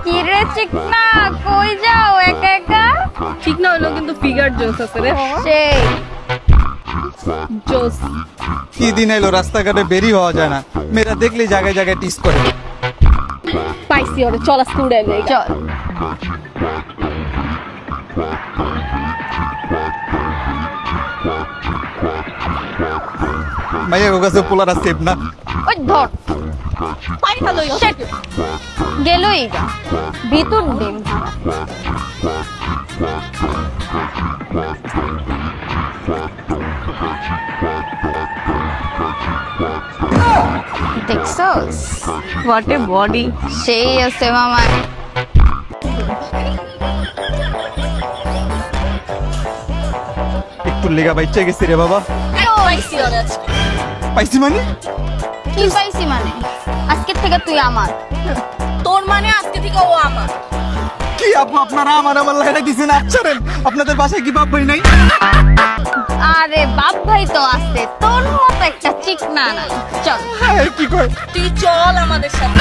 কি রে চিকনা, কই যাও একা একা? ঠিক না হইলো কিন্তু ফিগার জোস আছে রে। সেই জোস। কি দিন এলো, রাস্তাঘাটে বেরি হওয়া যায় না, মেয়েরা দেখলে জায়গায় জায়গায় টিস করে। পাইছি ওরে, চল আজকে উড়াই লই। চল। মাইয়া কাছে পোলারা সেফ না। ওই ধর পাইতা লই। গেলই গা ভিতর ডিম। দেখছস হোয়াট এ বডি। সেই আছে মামা। একটু লেগা বাইচা গেছি রে বাবা। পাইছি ওরে আজকে। পাইছি মানে? কি পাইছি মানে? আজকে থেকে তুই আমার। তোর মানে আজকে থেকে ও আমার। কি আপু, আপনারা আমার লাইটা দিছেন? আচ্ছারেন, আপনাদের বাসায় কি বাপ ভাই নাই? আরে বাপ ভাই তো আছে, তোর মতো একটা চিকনা না। চল কি কয়? তুই চল আমাদের সাথে।